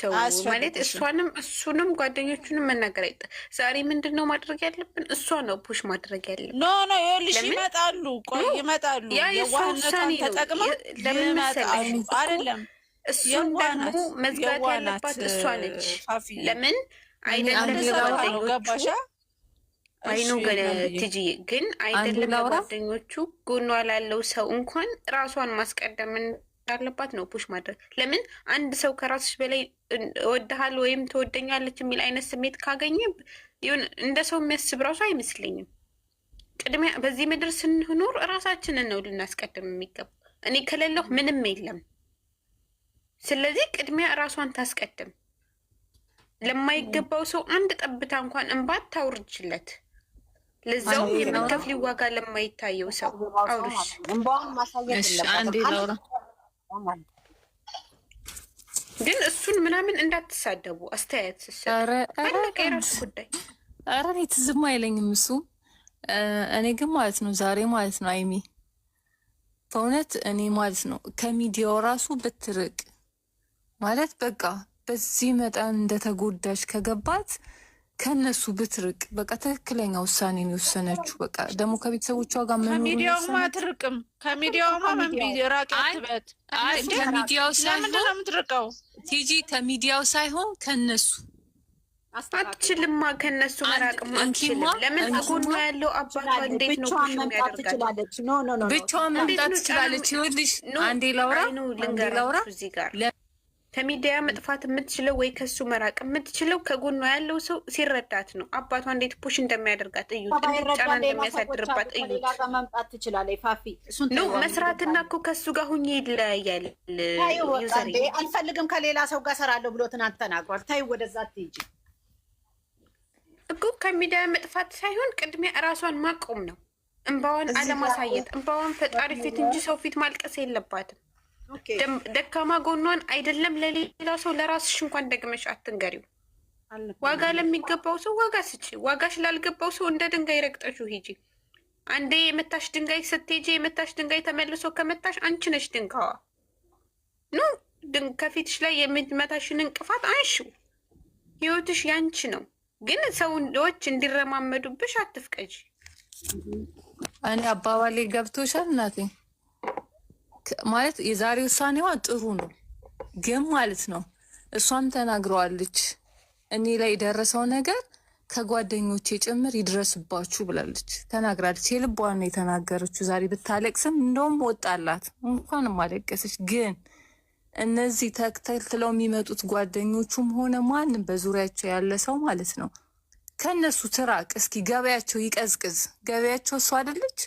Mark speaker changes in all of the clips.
Speaker 1: አለባቸው ማለት እሱንም ጓደኞቹንም መናገር አይጠ ዛሬ ምንድነው ማድረግ ያለብን? እሷ ነው ፑሽ ማድረግ ያለብን።
Speaker 2: ኖ ይኸውልሽ ይመጣሉ፣ ቆይ ይመጣሉ። የዋህነቷን ተጠቅመው ይመጣሉ። አይደለም
Speaker 1: እሱን ደግሞ መዝጋት ያለባት እሷ ነች። ለምን አይደለም
Speaker 2: ገባሻ?
Speaker 1: አይኑ ትጂ ግን አይደለም ለጓደኞቹ ጎኗ ላለው ሰው እንኳን ራሷን ማስቀደም እንዳለባት ነው ፑሽ ማድረግ። ለምን አንድ ሰው ከራስሽ በላይ እወድሃለሁ ወይም ትወደኛለች የሚል አይነት ስሜት ካገኘ ይሁን እንደ ሰው የሚያስብ ራሱ አይመስለኝም። ቅድሚያ በዚህ ምድር ስንኖር ራሳችንን ነው ልናስቀድም የሚገባ። እኔ ከሌለሁ ምንም የለም። ስለዚህ ቅድሚያ ራሷን ታስቀድም። ለማይገባው ሰው አንድ ጠብታ እንኳን እንባት ታውርጅለት። ለዛው የምትከፍሊው ዋጋ ለማይታየው ሰው አውርሽ።
Speaker 3: እንባውን ማሳየት
Speaker 4: አንዴ ላውራ
Speaker 1: ግን እሱን ምናምን እንዳትሳደቡ አስተያየት ስሰጥ የራሱ ጉዳይ።
Speaker 4: ኧረ እኔ ትዝም አይለኝም እሱ። እኔ ግን ማለት ነው ዛሬ ማለት ነው አይሚ በእውነት እኔ ማለት ነው ከሚዲያው ራሱ ብትርቅ ማለት በቃ በዚህ መጠን እንደተጎዳች ከገባት ከነሱ ብትርቅ በቃ ትክክለኛ ውሳኔ ነው የወሰነችው። በቃ ደግሞ ከቤተሰቦቿ ጋር መኖር
Speaker 2: ከሚዲያውማ አትርቅም። ከሚዲያውማ ራቅ አትበት።
Speaker 4: ከሚዲያው ሳይሆን
Speaker 2: ለምንድን ነው የምትርቀው?
Speaker 4: ቲጂ ከሚዲያው ሳይሆን ከነሱ
Speaker 1: አትችልማ። ከነሱ መራቅም አትችልም። ለምን ጎኗ ያለው አባቷ እንዴት ነው ፑሽ የሚያደርጋት?
Speaker 4: ብቻዋን መምጣት ትችላለች። ይኸውልሽ አንዴ ላውራ
Speaker 1: እዚህ ጋር ከሚዲያ መጥፋት የምትችለው ወይ ከሱ መራቅ የምትችለው ከጎኗ ያለው ሰው ሲረዳት ነው። አባቷ እንዴት ፑሽ እንደሚያደርጋት እዩት፣ እንዴት ጫና እንደሚያሳድርባት እዩት።
Speaker 3: መምጣት ትችላለች። ፋፊ
Speaker 1: ነው መስራትና እኮ ከሱ ጋር ሁኜ ይለያያል።
Speaker 3: አልፈልግም ከሌላ ሰው ጋር ሰራለሁ ብሎ ትናንት ተናግሯል። ታይ ወደዛ ትሄጂ
Speaker 1: እኮ ከሚዲያ መጥፋት ሳይሆን ቅድሚያ እራሷን ማቆም ነው። እንባዋን አለማሳየት፣ እንባዋን ፈጣሪ ፊት እንጂ ሰው ፊት ማልቀስ የለባትም። ደካማ ጎኗን አይደለም ለሌላ ሰው ለራስሽ እንኳን ደግመሽ አትንገሪው። ዋጋ ለሚገባው ሰው ዋጋ ስጪ። ዋጋሽ ላልገባው ሰው እንደ ድንጋይ ረግጠሽው ሂጂ። አንዴ የመታሽ ድንጋይ ስትሄጂ የመታሽ ድንጋይ ተመልሶ ከመታሽ አንቺ ነሽ ድንጋዋ። ከፊትሽ ላይ የሚመታሽን እንቅፋት አንሺው። ህይወትሽ ያንቺ ነው። ግን ሰዎች እንዲረማመዱብሽ አትፍቀጂ።
Speaker 4: እኔ አባባሌ ገብቶሻል እናቴ? ማለት የዛሬ ውሳኔዋ ጥሩ ነው፣ ግን ማለት ነው እሷም ተናግረዋለች። እኔ ላይ የደረሰው ነገር ከጓደኞቼ ጭምር ይድረስባችሁ ብላለች፣ ተናግራለች። የልቧን ነው የተናገረችው። ዛሬ ብታለቅስም እንደውም ወጣላት፣ እንኳንም አለቀሰች። ግን እነዚህ ተከታትለው የሚመጡት ጓደኞቹም ሆነ ማንም በዙሪያቸው ያለ ሰው ማለት ነው ከነሱ ትራቅ። እስኪ ገበያቸው ይቀዝቅዝ። ገበያቸው እሷ አይደለች?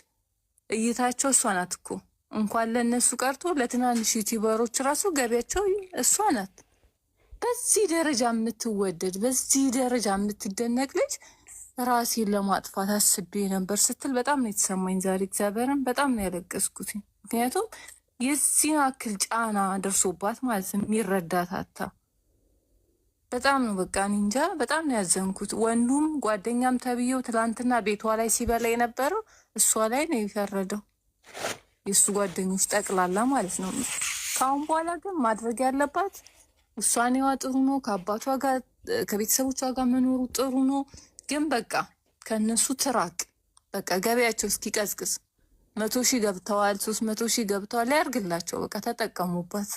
Speaker 4: እይታቸው እሷ ናት እኮ። እንኳን ለነሱ ቀርቶ ለትናንሽ ዩቲዩበሮች ራሱ ገቢያቸው እሷ ናት። በዚህ ደረጃ የምትወደድ በዚህ ደረጃ የምትደነቅ ልጅ ራሴን ለማጥፋት አስቤ ነበር ስትል በጣም ነው የተሰማኝ ዛሬ። እግዚአብሔርን በጣም ነው ያለቀስኩት። ምክንያቱም የዚህን አክል ጫና ደርሶባት ማለት ነው የሚረዳት አታ በጣም ነው በቃ እኔ እንጃ በጣም ነው ያዘንኩት። ወንዱም ጓደኛም ተብዬው ትላንትና ቤቷ ላይ ሲበላ የነበረው እሷ ላይ ነው የፈረደው። የሱ ጓደኞች ጠቅላላ ማለት ነው። ከአሁን በኋላ ግን ማድረግ ያለባት ውሳኔዋ ጥሩ ነው። ከአባቷ ጋር ከቤተሰቦቿ ጋር መኖሩ ጥሩ ነው። ግን በቃ ከነሱ ትራቅ። በቃ ገበያቸው እስኪቀዝቅዝ 100,000 ገብተዋል፣ 300,000 ገብተዋል። ያርግላቸው በቃ ተጠቀሙበት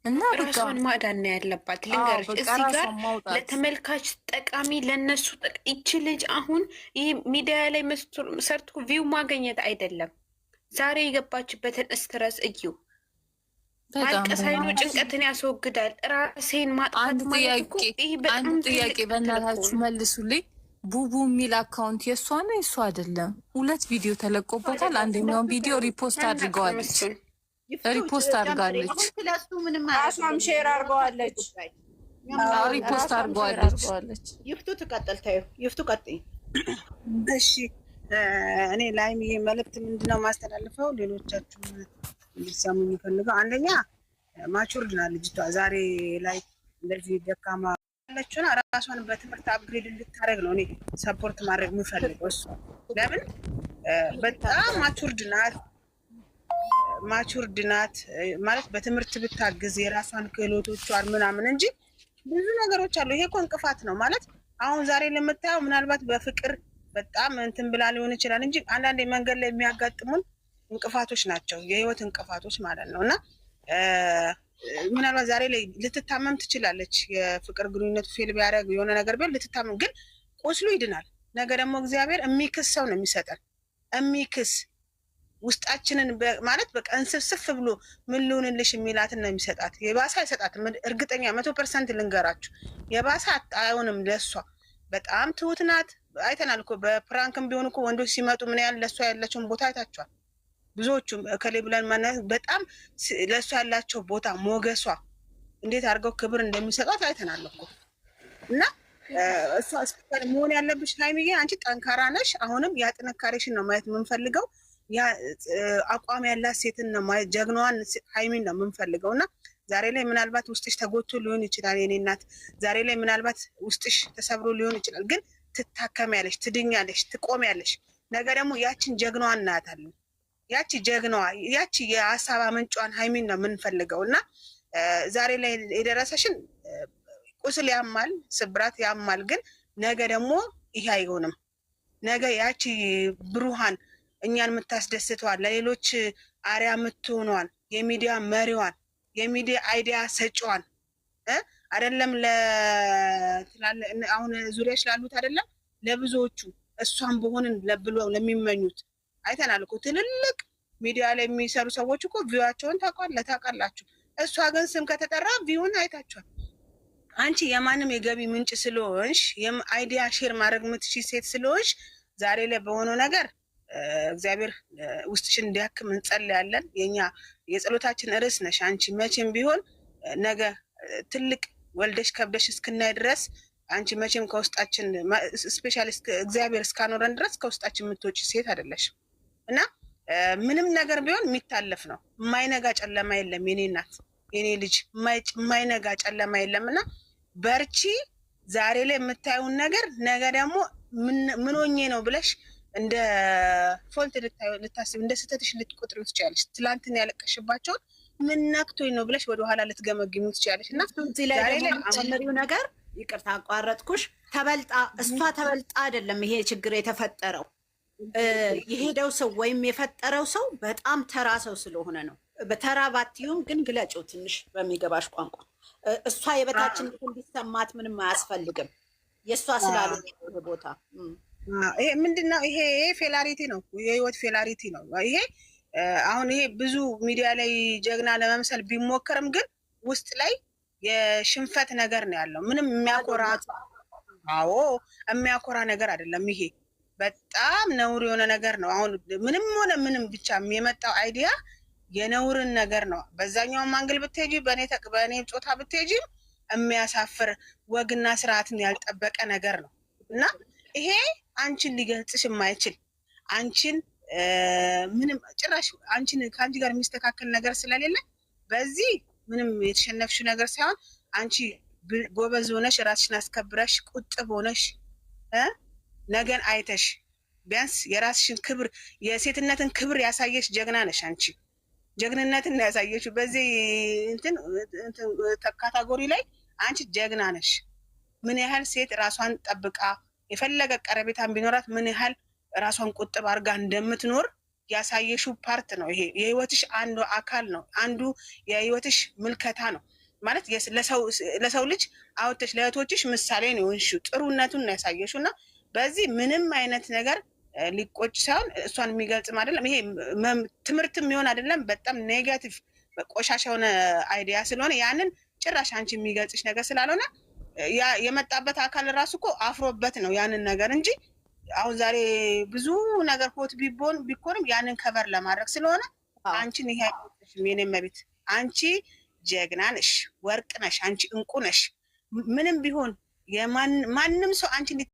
Speaker 4: እና
Speaker 1: ራሷን ማዳን ነው ያለባት። ልንገርሽ እዚህ ጋር ለተመልካች ጠቃሚ ለነሱ ይቺ ልጅ አሁን ይህ ሚዲያ ላይ ሰርቶ ቪው ማግኘት አይደለም። ዛሬ የገባችበትን ስትረስ እዩ። ማልቀስ አይኑ ጭንቀትን ያስወግዳል። ራሴን ማጥፋት ማለት እኮ ይህ በጣም
Speaker 4: ጥያቄ በእናታችሁ መልሱልኝ። ቡቡ የሚል አካውንት የእሷ ነው የእሷ አይደለም? 2 ቪዲዮ ተለቆበታል። አንደኛውን ቪዲዮ ሪፖስት አድርገዋለች። ሪፖስት አድርጋለች።
Speaker 2: ራሷም ሼር አድርገዋለች።
Speaker 4: ሪፖስት አድርገዋለች።
Speaker 3: ይፍቱ ትቀጥል። ታዩ ይፍቱ ቀጥይ።
Speaker 5: እሺ እኔ ላይም መልእክት ምንድነው ማስተላልፈው ሌሎቻችሁ እንዲሰሙ የሚፈልገው አንደኛ ማቹርድ ናት ልጅቷ። ዛሬ ላይ እንደዚህ ደካማ ያለችውን ራሷን በትምህርት አፕግሬድ እንድታደርግ ነው እኔ ሰፖርት ማድረግ የምፈልገው። እሱ ለምን በጣም ማቹርድ ናት ማለት በትምህርት ብታግዝ የራሷን ክህሎቶቿን ምናምን እንጂ ብዙ ነገሮች አሉ። ይሄ እኮ እንቅፋት ነው ማለት አሁን ዛሬ ለምታየው ምናልባት በፍቅር በጣም እንትን ብላ ሊሆን ይችላል እንጂ አንዳንድ መንገድ ላይ የሚያጋጥሙን እንቅፋቶች ናቸው፣ የህይወት እንቅፋቶች ማለት ነው። እና ምናልባት ዛሬ ላይ ልትታመም ትችላለች። የፍቅር ግንኙነቱ ፌል ቢያደርግ የሆነ ነገር ቢሆን ልትታመም፣ ግን ቁስሉ ይድናል። ነገ ደግሞ እግዚአብሔር የሚክስ ሰው ነው የሚሰጠን። የሚክስ ውስጣችንን ማለት በቃ እንስፍስፍ ብሎ ምን ልሆንልሽ የሚላትን ነው የሚሰጣት። የባሰ አይሰጣትም። እርግጠኛ 100% ልንገራችሁ፣ የባሰ አይሆንም። ለእሷ በጣም ትሁት ናት። አይተናል እኮ በፕራንክም ቢሆን እኮ ወንዶች ሲመጡ ምን ያህል ለእሷ ያላቸውን ቦታ አይታችኋል። ብዙዎቹም ከሌ ብለን በጣም ለእሷ ያላቸው ቦታ ሞገሷ፣ እንዴት አድርገው ክብር እንደሚሰጧት አይተናል እኮ። እና እሷ ስፔሻል መሆን ያለብሽ ሀይሚዬ፣ አንቺ ጠንካራ ነሽ። አሁንም ያ ጥንካሬሽን ነው ማየት የምንፈልገው። ያ አቋም ያላት ሴትን ነው ማየት፣ ጀግናዋን ሀይሚን ነው የምንፈልገው። እና ዛሬ ላይ ምናልባት ውስጥሽ ተጎድቶ ሊሆን ይችላል የኔ እናት። ዛሬ ላይ ምናልባት ውስጥሽ ተሰብሮ ሊሆን ይችላል፣ ግን ትታከሚያለሽ፣ ትድኛለሽ፣ ትቆሚያለሽ። ነገ ደግሞ ያችን ጀግናዋን እናያታለን። ያቺ ጀግናዋ፣ ያቺ የሀሳብ ምንጯን ሀይሚን ነው የምንፈልገው። እና ዛሬ ላይ የደረሰሽን ቁስል ያማል፣ ስብራት ያማል፣ ግን ነገ ደግሞ ይሄ አይሆንም። ነገ ያቺ ብሩሃን እኛን የምታስደስተዋል፣ ለሌሎች አሪያ የምትሆኗን፣ የሚዲያ መሪዋን፣ የሚዲያ አይዲያ ሰጪዋን አይደለም አሁን ዙሪያ ስላሉት አይደለም ለብዙዎቹ እሷን በሆንን ብሎ ለሚመኙት አይተናል እኮ። ትልልቅ ሚዲያ ላይ የሚሰሩ ሰዎች እኮ ቪዋቸውን ታውቃላችሁ። እሷ ግን ስም ከተጠራ ቪውን አይታችኋል። አንቺ የማንም የገቢ ምንጭ ስለሆንሽ፣ አይዲያ ሼር ማድረግ የምትችይ ሴት ስለሆንሽ ዛሬ ላይ በሆነው ነገር እግዚአብሔር ውስጥሽን እንዲያክም እንጸልያለን። የኛ የጸሎታችን ርዕስ ነሽ አንቺ። መቼም ቢሆን ነገ ትልቅ ወልደሽ ከብደሽ እስክናይ ድረስ አንቺ መቼም ከውስጣችን ስፔሻሊስት እግዚአብሔር እስካኖረን ድረስ ከውስጣችን የምትወጪ ሴት አይደለሽም። እና ምንም ነገር ቢሆን የሚታለፍ ነው። የማይነጋ ጨለማ የለም የኔ እናት፣ የኔ ልጅ፣ የማይነጋ ጨለማ የለም። እና በርቺ። ዛሬ ላይ የምታዩን ነገር ነገ ደግሞ ምን ሆኜ ነው ብለሽ እንደ ፎልት ልታስብ፣ እንደ ስህተትሽ ልትቆጥሪ ትችላለሽ። ትላንትን ያለቀሽባቸውን ምን ነክቶኝ ነው ብለሽ ወደኋላ ልትገመግሚ ትችላለሽ። እና
Speaker 3: እዚህ ላይ ደግሞ ነገር ይቅርታ አቋረጥኩሽ። እሷ ተበልጣ አይደለም ይሄ ችግር የተፈጠረው። የሄደው ሰው ወይም የፈጠረው ሰው በጣም ተራ ሰው ስለሆነ ነው። በተራ ባትዩም ግን ግለጪው ትንሽ በሚገባሽ ቋንቋ። እሷ የበታችን እንዲሰማት ምንም አያስፈልግም። የእሷ ስላለ ቦታ
Speaker 5: ይሄ ምንድነው? ይሄ ፌላሪቲ ነው፣ የህይወት ፌላሪቲ ነው ይሄ። አሁን ይሄ ብዙ ሚዲያ ላይ ጀግና ለመምሰል ቢሞከርም ግን ውስጥ ላይ የሽንፈት ነገር ነው ያለው። ምንም የሚያኮራ የሚያኮራ ነገር አይደለም። ይሄ በጣም ነውር የሆነ ነገር ነው። አሁን ምንም ሆነ ምንም ብቻ የመጣው አይዲያ የነውርን ነገር ነው። በዛኛውም አንግል ብትሄጂ፣ በእኔ ጾታ ብትሄጂ የሚያሳፍር ወግና ስርዓትን ያልጠበቀ ነገር ነው። እና ይሄ አንቺን ሊገልጽሽ የማይችል አንቺን ምንም ጭራሽ ከአንቺ ጋር የሚስተካከል ነገር ስለሌለ በዚህ ምንም የተሸነፍሽ ነገር ሳይሆን አንቺ ጎበዝ ሆነሽ ራስሽን አስከብረሽ ቁጥብ ሆነሽ ነገን አይተሽ ቢያንስ የራስሽን ክብር የሴትነትን ክብር ያሳየሽ ጀግና ነሽ። አንቺ ጀግንነትን ያሳየሽው በዚህ እንትን ካታጎሪ ላይ አንቺ ጀግና ነሽ። ምን ያህል ሴት ራሷን ጠብቃ የፈለገ ቀረቤታን ቢኖራት ምን ያህል ራሷን ቁጥብ አድርጋ እንደምትኖር ያሳየሽው ፓርት ነው። ይሄ የህይወትሽ አንዱ አካል ነው። አንዱ የህይወትሽ ምልከታ ነው ማለት ለሰው ልጅ አውጥተሽ ለእህቶችሽ ምሳሌ ነው የሆንሽው። ጥሩነቱን ነው ያሳየሽው። እና በዚህ ምንም አይነት ነገር ሊቆጭ ሳይሆን እሷን የሚገልጽም አይደለም። ይሄ ትምህርት የሚሆን አይደለም። በጣም ኔጋቲቭ ቆሻሻ የሆነ አይዲያ ስለሆነ ያንን ጭራሽ አንቺ የሚገልጽሽ ነገር ስላልሆነ የመጣበት አካል ራሱ እኮ አፍሮበት ነው ያንን ነገር እንጂ አሁን ዛሬ ብዙ ነገር ሆት ቢኮንም ያንን ከበር ለማድረግ ስለሆነ አንቺን ይሄ የኔ መቤት አንቺ ጀግና ነሽ፣ ወርቅ ነሽ፣ አንቺ እንቁ ነሽ። ምንም ቢሆን ማንም ሰው አንቺ